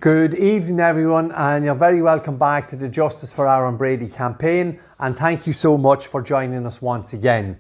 Good evening everyone, and you're very welcome back to the Justice for Aaron Brady campaign, and thank you so much for joining us once again.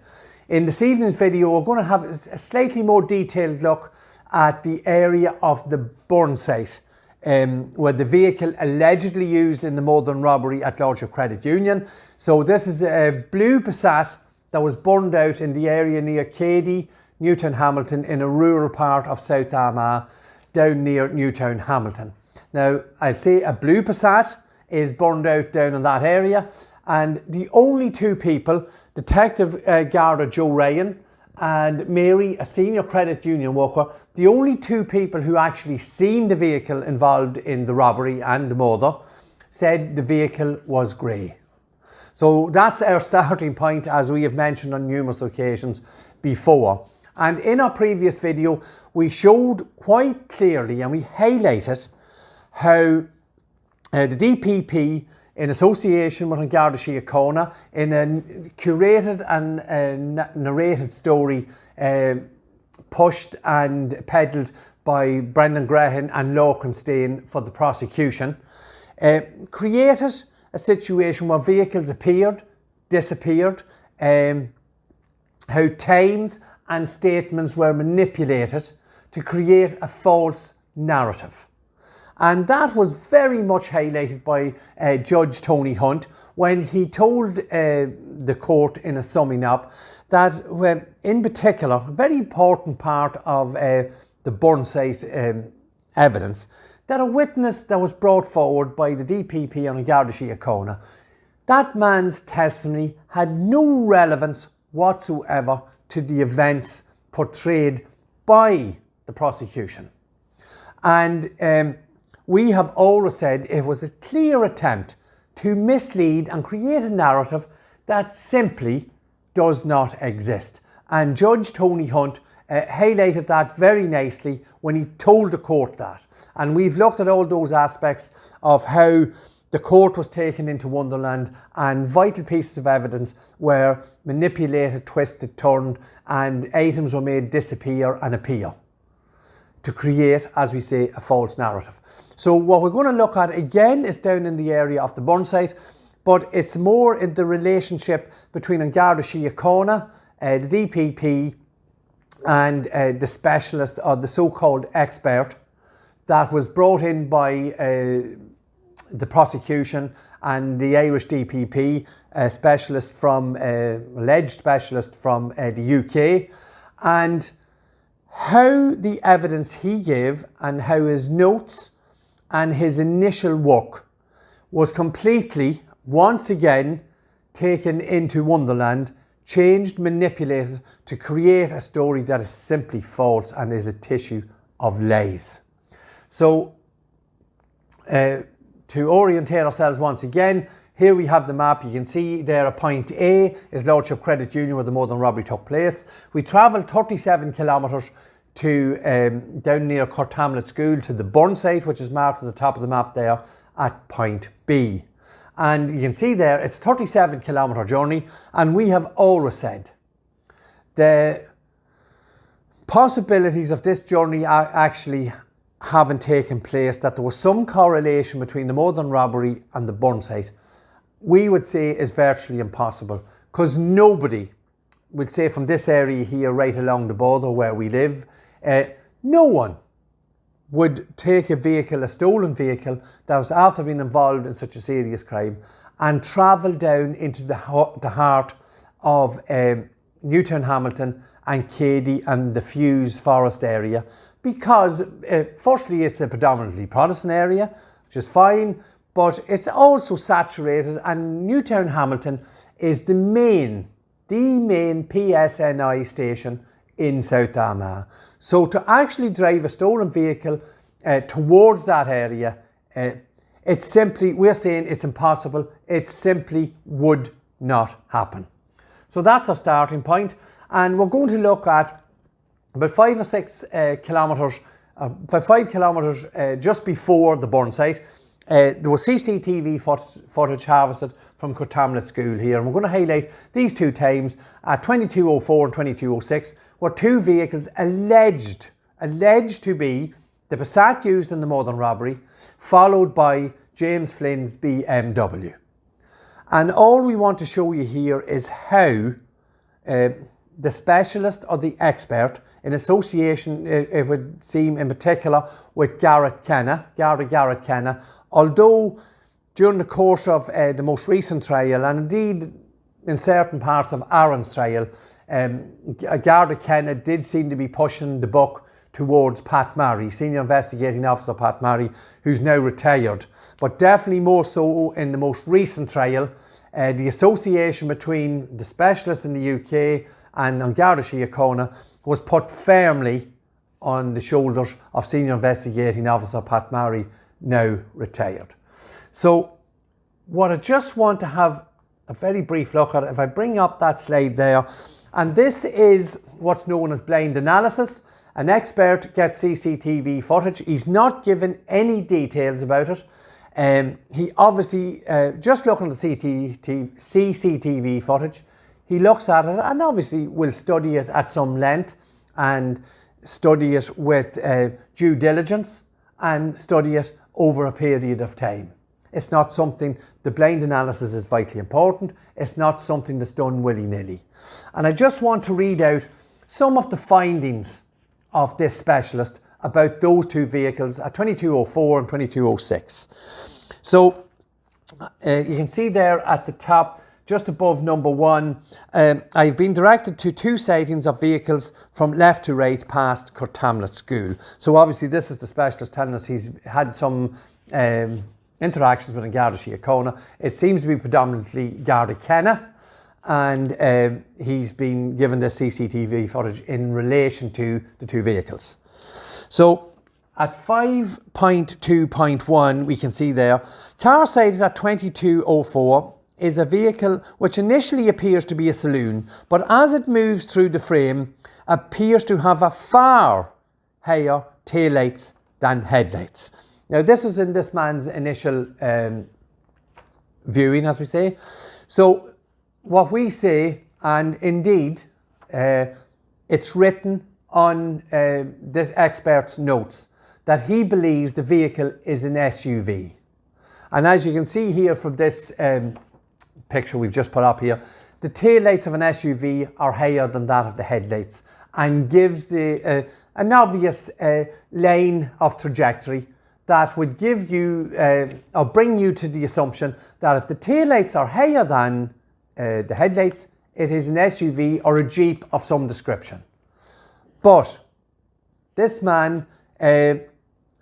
In this evening's video we're going to have a slightly more detailed look at the area of the burn site where the vehicle allegedly used in the modern robbery at Lordship Credit Union. So this is a blue Passat that was burned out in the area near Cady, Newtown Hamilton, in a rural part of South Armagh down near Newtown Hamilton. Now, I'd say a blue Passat is burned out down in that area, and the only two people, Detective Garda Joe Ryan and Mary, a senior credit union worker, the only two people who actually seen the vehicle involved in the robbery and the murder, said the vehicle was grey. So that's our starting point, as we have mentioned on numerous occasions before. And in our previous video, we showed quite clearly and we highlighted how the DPP, in association with Garda Síochána, in a curated and narrated story pushed and peddled by Brendan Grehan and Lorcan Stain for the prosecution, created a situation where vehicles appeared, disappeared, how times and statements were manipulated to create a false narrative. And that was very much highlighted by Judge Tony Hunt when he told the court in a summing up that, in particular, a very important part of the burn site evidence, that a witness that was brought forward by the DPP and Garda Síochána, that man's testimony had no relevance whatsoever to the events portrayed by the prosecution. And we have always said it was a clear attempt to mislead and create a narrative that simply does not exist. And Judge Tony Hunt highlighted that very nicely when he told the court that. And we've looked at all those aspects of how the court was taken into Wonderland and vital pieces of evidence were manipulated, twisted, turned, and items were made disappear and appear to create, as we say, a false narrative. So what we're going to look at again is down in the area of the burn site, but it's more in the relationship between Garda Síochána, the DPP, and the specialist, or the so-called expert, that was brought in by the prosecution and the Irish DPP, a specialist from, alleged specialist from the UK, and how the evidence he gave and how his notes and his initial work was completely, once again, taken into Wonderland, changed, manipulated to create a story that is simply false and is a tissue of lies. So, to orientate ourselves once again, here we have the map. You can see there a point A is Lordship Credit Union where the modern robbery took place. We travelled 37 kilometres to down near Cortamlet School to the burn site, which is marked at the top of the map there at point B. And you can see there it's a 37 kilometre journey, and we have always said the possibilities of this journey actually haven't taken place, that there was some correlation between the modern robbery and the burn site. We would say is virtually impossible, because nobody would say from this area here right along the border where we live, no one would take a vehicle, a stolen vehicle that was after being involved in such a serious crime, and travel down into the heart of Newtown Hamilton and Cady and the Fuse Forest area, because firstly it's a predominantly Protestant area, which is fine, but it's also saturated, and Newtown Hamilton is the main PSNI station in South Armagh. So to actually drive a stolen vehicle towards that area, it's simply, we're saying it's impossible. It simply would not happen. So that's our starting point, and we're going to look at about 5 or 6 kilometres, about 5 kilometres just before the burn site. There was CCTV footage harvested from Cortamlet School here, and we're going to highlight these two times at 22:04 and 22:06, were two vehicles alleged to be the Passat used in the modern robbery, followed by James Flynn's BMW. And all we want to show you here is how the specialist or the expert, in association, it would seem in particular, with Garda Garrett Kenna, although during the course of the most recent trial, and indeed in certain parts of Aaron's trial, Garda Kenna did seem to be pushing the buck towards Pat Murray, Senior Investigating Officer Pat Murray, who's now retired. But definitely more so in the most recent trial, the association between the specialist in the UK and on Garda Síochána was put firmly on the shoulders of Senior Investigating Officer Pat Murray, now retired. So what I just want to have a very brief look at, if I bring up that slide there, and this is what's known as blind analysis. An expert gets CCTV footage. He's not given any details about it. He obviously, just looking at the CCTV footage, he looks at it and obviously will study it at some length and study it with due diligence and study it over a period of time. It's not something, the blind analysis is vitally important. It's not something that's done willy-nilly. And I just want to read out some of the findings of this specialist about those two vehicles at 2204 and 2206. So you can see there at the top, just above number 1, I've been directed to 2 sightings of vehicles from left to right past Cortamlet School. So obviously this is the specialist telling us he's had some interactions with Garda Síochána. It seems to be predominantly Garda Kenna, and he's been given this CCTV footage in relation to the 2 vehicles. So at 5.2.1 we can see there, car sighted at 2204 is a vehicle which initially appears to be a saloon, but as it moves through the frame appears to have a far higher taillights than headlights. Now this is in this man's initial viewing, as we say. So what we say, and indeed it's written on this expert's notes, that he believes the vehicle is an SUV. And as you can see here from this picture we've just put up here, the taillights of an SUV are higher than that of the headlights, and gives the an obvious line of trajectory that would give you or bring you to the assumption that if the taillights are higher than the headlights, it is an SUV or a Jeep of some description. But this man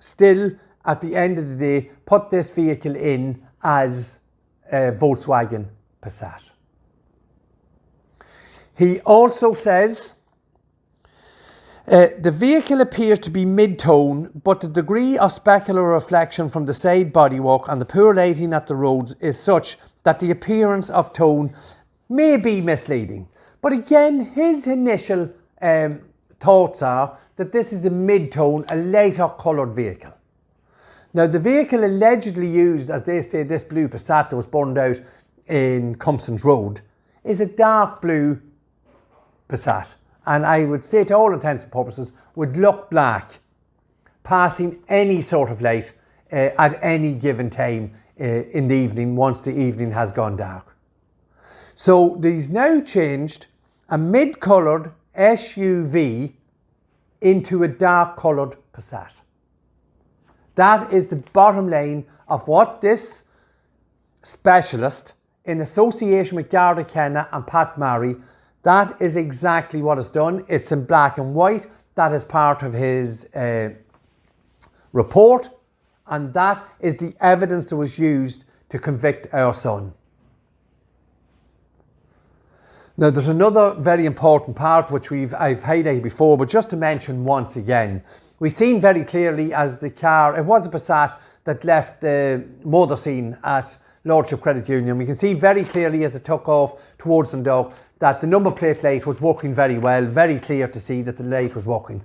still, at the end of the day, put this vehicle in as a Volkswagen Passat. He also says the vehicle appears to be mid-tone, but the degree of specular reflection from the side bodywork and the poor lighting at the roads is such that the appearance of tone may be misleading. But again, his initial thoughts are that this is a mid-tone, a lighter coloured vehicle. Now the vehicle allegedly used, as they say, this blue Passat that was burned out in Compson's Road, is a dark blue Passat. And I would say, to all intents and purposes, would look black, passing any sort of light at any given time in the evening, once the evening has gone dark. So he's now changed a mid-coloured SUV into a dark-coloured Passat. That is the bottom line of what this specialist, in association with Garda Kenna and Pat Murray, that is exactly what is done. It's in black and white. That is part of his report, and that is the evidence that was used to convict our son. Now there's another very important part which I've highlighted before, but just to mention once again, we've seen very clearly as the car, it was a Passat that left the murder scene at Lordship Credit Union. We can see very clearly as it took off towards Dundalk that the number plate light was working very well, very clear to see that the light was working.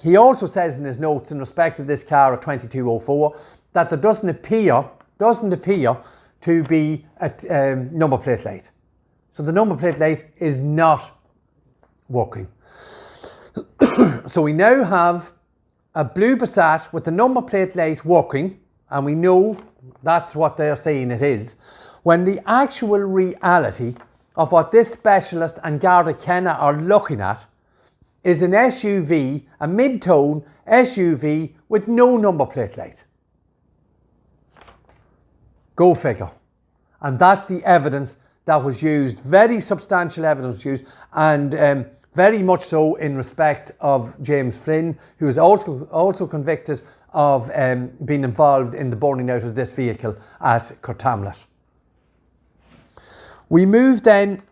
He also says in his notes in respect of this car at 2204 that there doesn't appear to be a number plate light. So the number plate light is not working. So we now have a blue Passat with the number plate light working, and we know that's what they're saying it is, when the actual reality of what this specialist and Garda Kenna are looking at is an SUV, a mid-tone SUV with no number plate light. Go figure. And that's the evidence that was used, very substantial evidence used, and very much so in respect of James Flynn, who is also convicted of being involved in the burning out of this vehicle at Cortamlet. We move then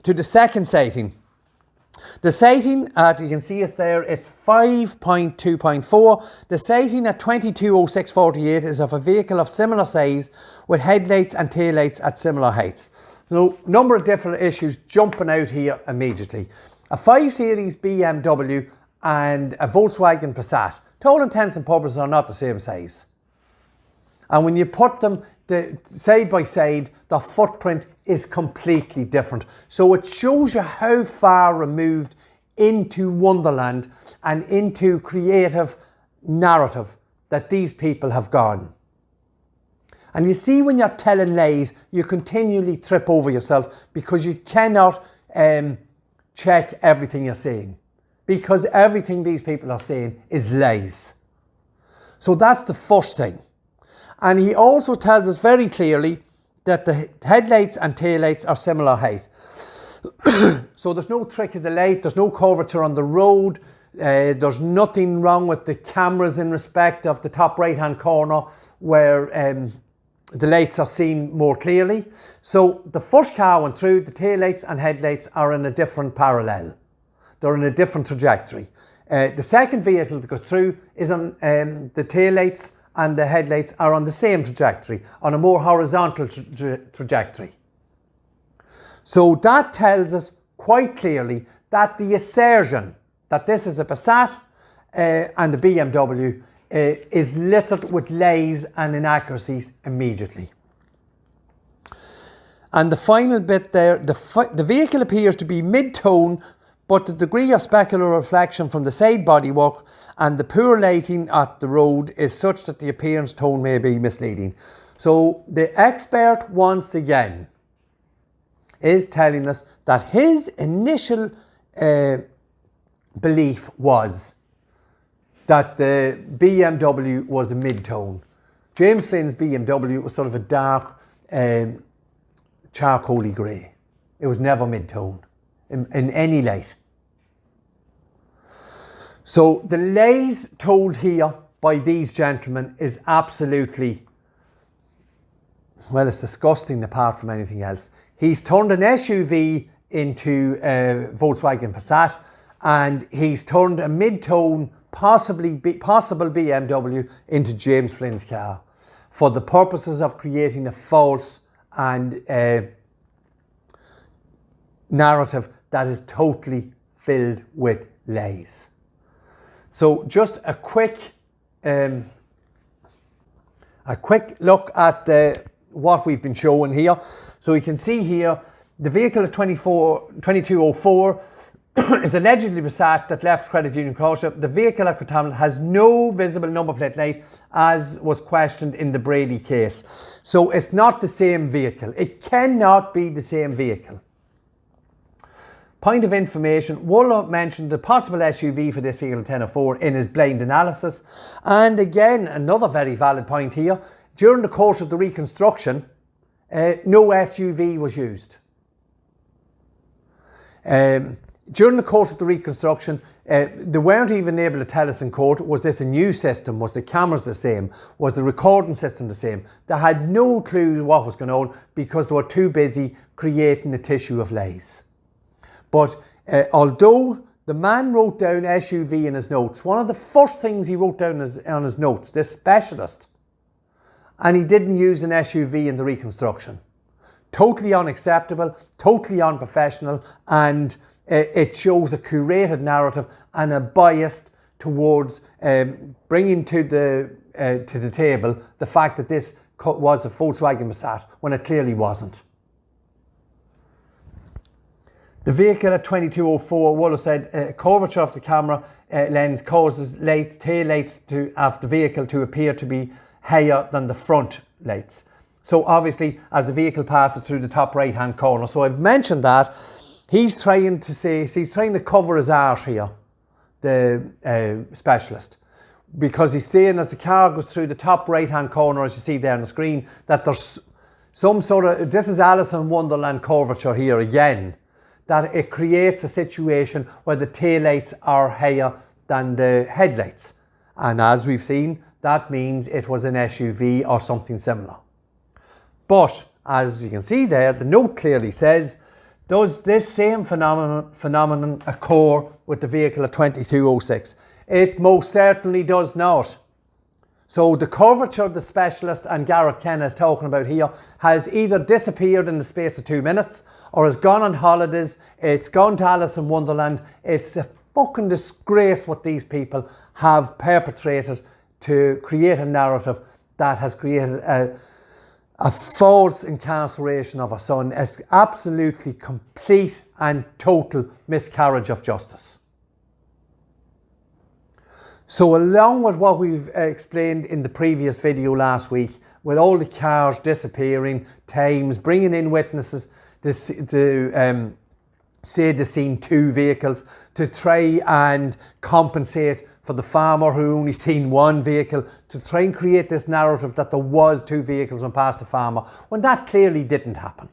to the second sighting. The sighting at, you can see it there, it's 5.2.4. The sighting at 22:06:48 is of a vehicle of similar size with headlights and taillights at similar heights. So, a number of different issues jumping out here immediately. A 5 Series BMW and a Volkswagen Passat, to all intents and purposes, are not the same size. And when you put them side by side, the footprint is completely different. So it shows you how far removed into Wonderland and into creative narrative that these people have gone. And you see, when you're telling lies, you continually trip over yourself because you cannot check everything you're saying, because everything these people are saying is lies. So that's the first thing. And he also tells us very clearly that the headlights and taillights are similar height. So there's no trick of the light, there's no curvature on the road, there's nothing wrong with the cameras in respect of the top right hand corner where the lights are seen more clearly. So the first car went through, the taillights and headlights are in a different parallel. They're in a different trajectory. The second vehicle that goes through is on the taillights and the headlights are on the same trajectory, on a more horizontal trajectory. So that tells us quite clearly that the assertion that this is a Passat and a BMW is littered with lies and inaccuracies immediately. And the final bit there, the vehicle appears to be mid-tone, but the degree of specular reflection from the side bodywork and the poor lighting at the road is such that the appearance tone may be misleading. So the expert, once again, is telling us that his initial belief was that the BMW was a mid-tone. James Flynn's BMW was sort of a dark charcoaly grey. It was never mid-tone in any light. So the lies told here by these gentlemen is absolutely, well, it's disgusting apart from anything else. He's turned an SUV into a Volkswagen Passat, and he's turned a mid-tone, possible BMW into James Flynn's car for the purposes of creating a false and narrative that is totally filled with lies. So just a quick look at what we've been showing here. So you can see here the vehicle at 2204 is allegedly Passat that left Credit Union Croatia. The vehicle at Cortamlet has no visible number plate light, as was questioned in the Brady case. So it's not the same vehicle. It cannot be the same vehicle. Point of information, Wooler mentioned the possible SUV for this vehicle 1004 in his blind analysis. And again, another very valid point here, during the course of the reconstruction, no SUV was used. During the course of the reconstruction, they weren't even able to tell us in court, was this a new system? Was the cameras the same? Was the recording system the same? They had no clue what was going on because they were too busy creating a tissue of lies. But although the man wrote down SUV in his notes, one of the first things he wrote down on his notes, this specialist, and he didn't use an SUV in the reconstruction. Totally unacceptable, totally unprofessional, and it shows a curated narrative and a bias towards bringing to the table the fact that this was a Volkswagen Passat when it clearly wasn't. The vehicle at 2204 would have said curvature of the camera lens causes tail lights of the vehicle to appear to be higher than the front lights. So obviously as the vehicle passes through the top right hand corner. So I've mentioned that. He's trying to cover his arse here, the specialist, because he's saying as the car goes through the top right hand corner, as you see there on the screen, that there's some sort of, this is Alice in Wonderland curvature here again, that it creates a situation where the taillights are higher than the headlights. And as we've seen, that means it was an SUV or something similar. But as you can see there, the note clearly says, does this same phenomenon occur with the vehicle at 2206? It most certainly does not. So the curvature the specialist and Garrett Kenna is talking about here has either disappeared in the space of 2 minutes, or has gone on holidays, it's gone to Alice in Wonderland. It's a fucking disgrace what these people have perpetrated to create a narrative that has created a false incarceration of a son. It's absolutely complete and total miscarriage of justice. So along with what we've explained in the previous video last week, with all the cars disappearing, times, bringing in witnesses to say they've seen 2 vehicles, to try and compensate for the farmer who only seen 1 vehicle, to try and create this narrative that there was 2 vehicles when past the farmer, when that clearly didn't happen.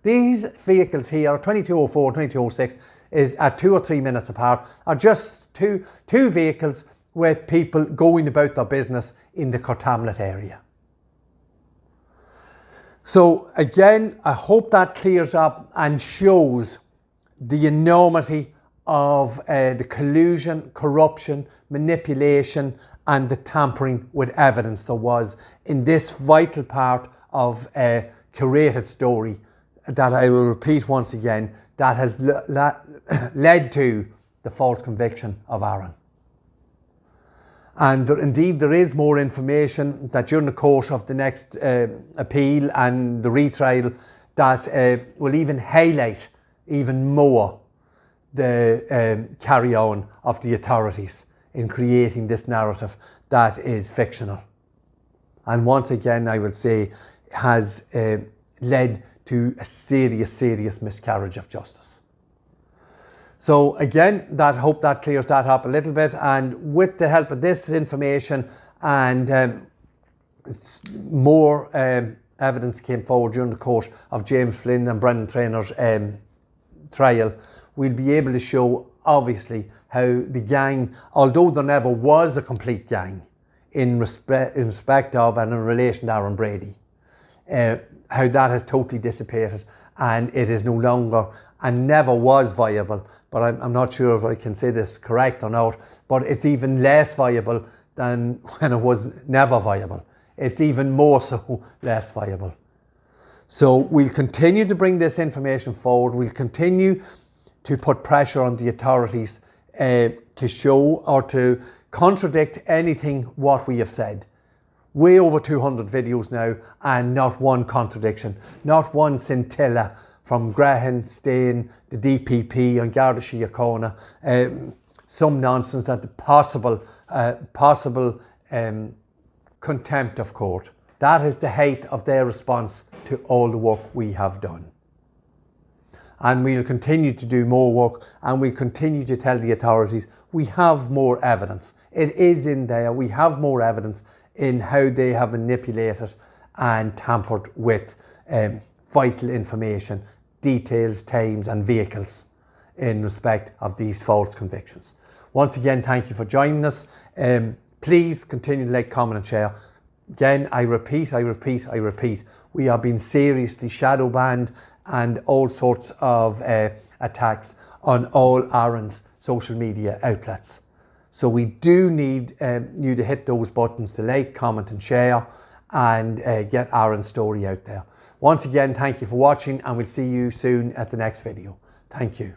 These vehicles here, 2204, 2206, is at 2 or 3 minutes apart, are just two vehicles with people going about their business in the Cortamlet area. So again, I hope that clears up and shows the enormity of the collusion, corruption, manipulation and the tampering with evidence there was in this vital part of a curated story that I will repeat once again, that has led to the false conviction of Aaron. And indeed there is more information that during the course of the next appeal and the retrial that will even highlight even more the carry-on of the authorities in creating this narrative that is fictional. And once again, I will say, has led to a serious miscarriage of justice. So again, hope that clears that up a little bit, and with the help of this information and more evidence came forward during the course of James Flynn and Brendan Trainor's trial, we'll be able to show obviously how the gang, although there never was a complete gang in respect of and in relation to Aaron Brady, how that has totally dissipated and it is no longer and never was viable. But I'm not sure if I can say this correct or not, but it's even less viable than when it was never viable. It's even more so less viable. So we'll continue to bring this information forward. We'll continue to put pressure on the authorities to show or to contradict anything what we have said. Way over 200 videos now and not one contradiction, not one scintilla from Graham, Stain, the DPP and Garda Síochána, some nonsense that the possible contempt of court. That is the height of their response to all the work we have done. And we'll continue to do more work, and we'll continue to tell the authorities we have more evidence. It is in there. We have more evidence in how they have manipulated and tampered with vital information, details, times and vehicles in respect of these false convictions. Once again, thank you for joining us. Please continue to like, comment and share. Again, I repeat, we are being seriously shadow banned and all sorts of attacks on all Aaron's social media outlets. So we do need you to hit those buttons to like, comment and share and get Aaron's story out there. Once again, thank you for watching and we'll see you soon at the next video. Thank you.